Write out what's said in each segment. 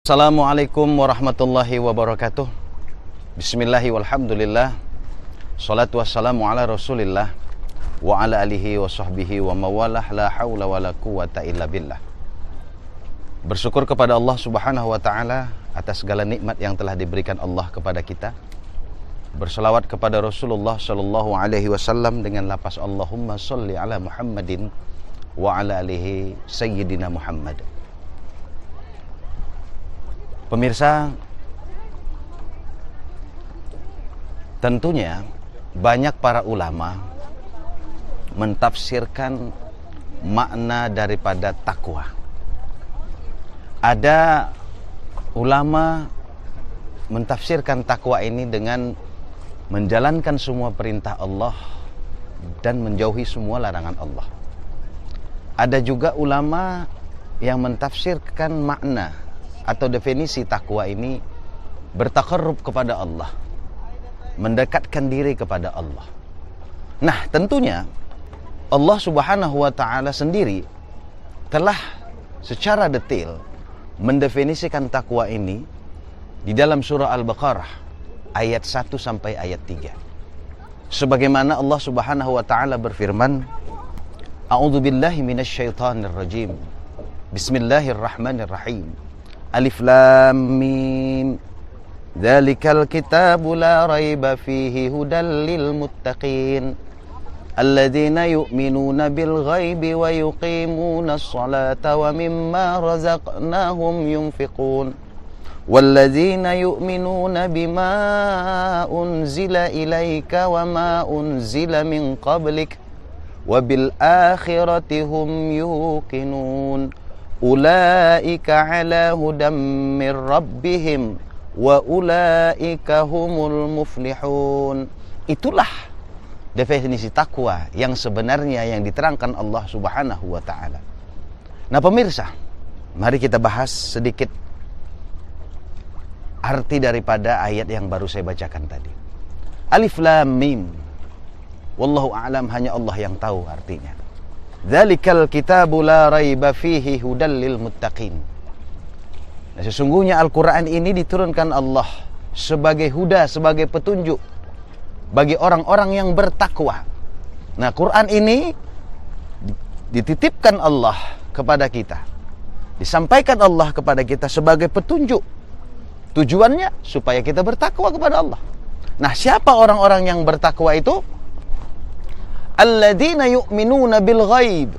Assalamualaikum warahmatullahi wabarakatuh. Bismillahi walhamdulillah. Salatu wassalamu ala rasulillah wa ala alihi wa sahbihi wa mawalah. La hawla wa la quwata illa billah. Bersyukur kepada Allah subhanahu wa ta'ala atas segala nikmat yang telah diberikan Allah kepada kita. Berselawat kepada Rasulullah sallallahu alaihi wasallam dengan lafaz Allahumma sholli ala Muhammadin wa ala alihi sayyidina Muhammad. Pemirsa, tentunya banyak para ulama mentafsirkan makna daripada takwa. Ada ulama mentafsirkan takwa ini dengan menjalankan semua perintah Allah dan menjauhi semua larangan Allah. Ada juga ulama yang mentafsirkan makna atau definisi takwa ini bertaqarrub kepada Allah, mendekatkan diri kepada Allah. Nah, tentunya Allah subhanahu wa ta'ala sendiri telah secara detail mendefinisikan takwa ini di dalam surah Al-Baqarah ayat 1 sampai ayat 3. Sebagaimana Allah subhanahu wa ta'ala berfirman, A'udzu billahi minasyaitonir rajim. Bismillahirrahmanirrahim. Alif Lam Mim. Dzalikal kitabu la raiba fihi hudal lil muttaqin. Alladzina yu'minuna bil ghaibi wa yuqimuna as-salata wa mimma razaqnahum yunfiqun. Walladzina yu'minuna bima unzila ilaika wa ma unzila min qablik wa bil akhirati hum yuqinun. Ulaika ala hudam mir rabbihim wa ulaika humul muflihun. Itulah definisi takwa yang sebenarnya yang diterangkan Allah subhanahu wa ta'ala. Nah pemirsa, mari kita bahas sedikit arti daripada ayat yang baru saya bacakan tadi. Alif Lam Mim. Wallahu a'lam, hanya Allah yang tahu artinya. Dzalikal kitabu la raiba fihi hudal lil muttaqin. Nah, sesungguhnya Al-Quran ini diturunkan Allah sebagai huda, sebagai petunjuk bagi orang-orang yang bertakwa. Nah, Quran ini dititipkan Allah kepada kita, disampaikan Allah kepada kita sebagai petunjuk. Tujuannya supaya kita bertakwa kepada Allah. Nah, siapa orang-orang yang bertakwa itu? Alladzina yu'minuna bil ghaib,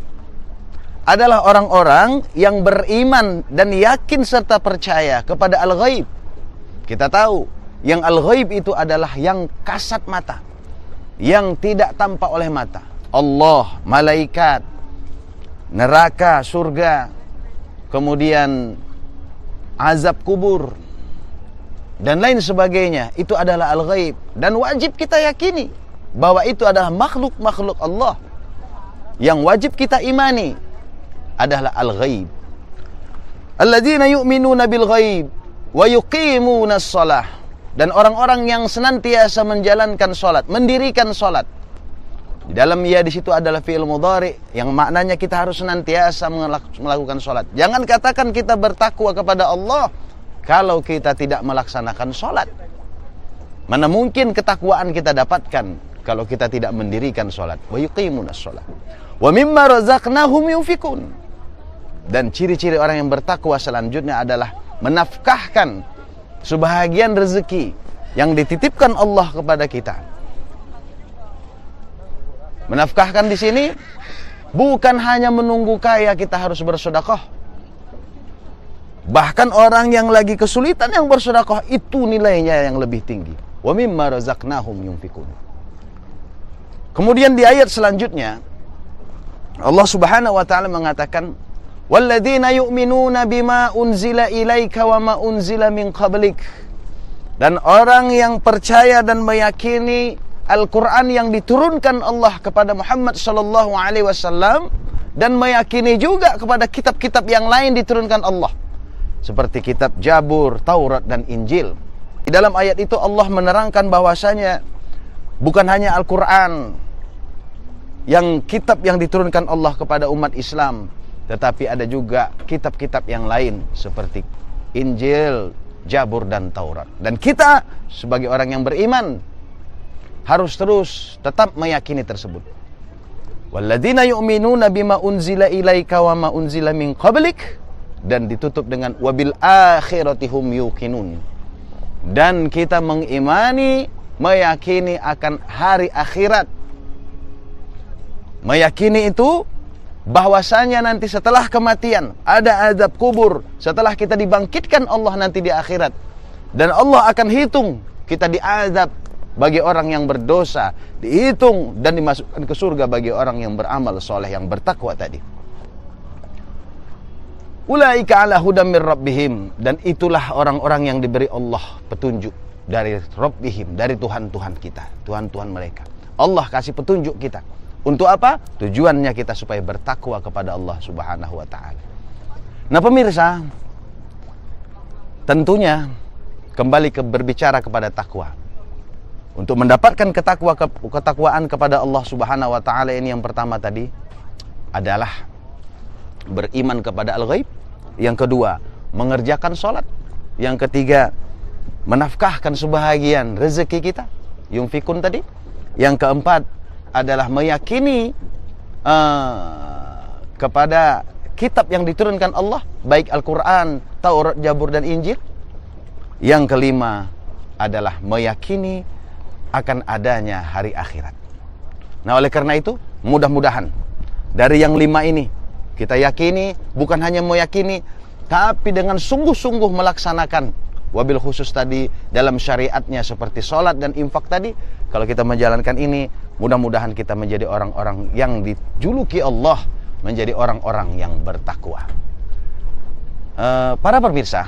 adalah orang-orang yang beriman dan yakin serta percaya kepada al-ghaib. Kita tahu yang al-ghaib itu adalah yang kasat mata, yang tidak tampak oleh mata. Allah, malaikat, neraka, surga, kemudian azab kubur dan lain sebagainya. Itu adalah al-ghaib dan wajib kita yakini bahwa itu adalah makhluk-makhluk Allah. Yang wajib kita imani adalah al-ghaib. Alladzina yu'minuna bil ghaib wa yuqimuna as-shalah, dan orang-orang yang senantiasa menjalankan salat, mendirikan salat. Di dalam di situ adalah fi'il mudhari yang maknanya kita harus senantiasa melakukan salat. Jangan katakan kita bertakwa kepada Allah kalau kita tidak melaksanakan salat. Mana mungkin ketakwaan kita dapatkan kalau kita tidak mendirikan salat. Wa yuqimunas shalah wa mimma razaqnahum yunfikun. Dan ciri-ciri orang yang bertakwa selanjutnya adalah menafkahkan sebahagian rezeki yang dititipkan Allah kepada kita. Menafkahkan di sini bukan hanya menunggu kaya kita harus bersedekah. Bahkan orang yang lagi kesulitan yang bersedekah itu nilainya yang lebih tinggi. Wa mimma razaqnahum yunfikun. Kemudian di ayat selanjutnya Allah subhanahu wa ta'ala mengatakan, walladzina yu'minuna bima unzila ilaika wa ma unzila min qablik. Dan orang yang percaya dan meyakini Al-Quran yang diturunkan Allah kepada Muhammad sallallahu alaihi wasallam, dan meyakini juga kepada kitab-kitab yang lain diturunkan Allah seperti kitab Jabur, Taurat dan Injil. Di dalam ayat itu Allah menerangkan bahwasanya bukan hanya Al-Quran yang kitab yang diturunkan Allah kepada umat Islam, tetapi ada juga kitab-kitab yang lain seperti Injil, Zabur dan Taurat. Dan kita sebagai orang yang beriman harus terus tetap meyakini tersebut. Walladzina yu'minuna bima unzila ilaika wa ma unzila min qablik, dan ditutup dengan wabil akhirati hum yuqinun. Dan kita mengimani, meyakini akan hari akhirat. Meyakini itu bahwasanya nanti setelah kematian ada azab kubur, setelah kita dibangkitkan Allah nanti di akhirat, dan Allah akan hitung kita diazab bagi orang yang berdosa, dihitung dan dimasukkan ke surga bagi orang yang beramal soleh, yang bertakwa tadi. Ulaika ala hudam mir rabbihim, dan itulah orang-orang yang diberi Allah petunjuk dari Rabbihim, dari Tuhan-Tuhan kita, Tuhan-Tuhan mereka. Allah kasih petunjuk kita. Untuk apa? Tujuannya kita supaya bertakwa kepada Allah Subhanahu wa ta'ala. Nah pemirsa, tentunya kembali berbicara kepada takwa. Untuk mendapatkan ketakwaan kepada Allah Subhanahu wa ta'ala ini, yang pertama tadi adalah beriman kepada al-ghaib. Yang kedua, mengerjakan sholat. Yang ketiga, menafkahkan sebahagian rezeki kita, yunfikun tadi. Yang keempat adalah meyakini kepada kitab yang diturunkan Allah, baik Al-Quran, Taurat, Zabur, dan Injil. Yang kelima adalah meyakini akan adanya hari akhirat. Nah oleh karena itu, mudah-mudahan dari yang 5 ini kita yakini, bukan hanya meyakini, tapi dengan sungguh-sungguh melaksanakan. Wabil khusus tadi dalam syariatnya seperti sholat dan infak tadi. Kalau kita menjalankan ini, mudah-mudahan kita menjadi orang-orang yang dijuluki Allah, menjadi orang-orang yang bertakwa. Para pemirsa,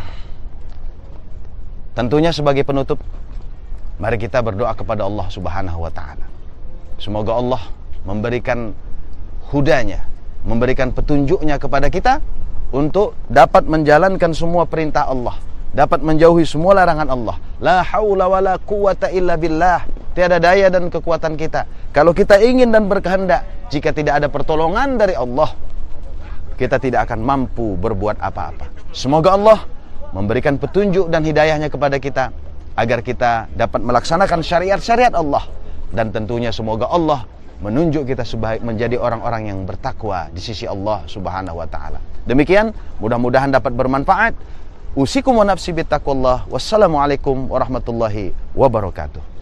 tentunya sebagai penutup, mari kita berdoa kepada Allah Subhanahu wa ta'ala. Semoga Allah memberikan hudanya, memberikan petunjuknya kepada kita untuk dapat menjalankan semua perintah Allah, dapat menjauhi semua larangan Allah. La haula wala quwata illa billah. Tiada daya dan kekuatan kita kalau kita ingin dan berkehendak. Jika tidak ada pertolongan dari Allah, kita tidak akan mampu berbuat apa-apa. Semoga Allah memberikan petunjuk dan hidayahnya kepada kita, agar kita dapat melaksanakan syariat-syariat Allah. Dan tentunya semoga Allah menunjuk kita sebagai menjadi orang-orang yang bertakwa di sisi Allah Subhanahu wa ta'ala. Demikian, mudah-mudahan dapat bermanfaat. Usikum wa nafsi bittaqwallah. Wassalamualaikum warahmatullahi wabarakatuh.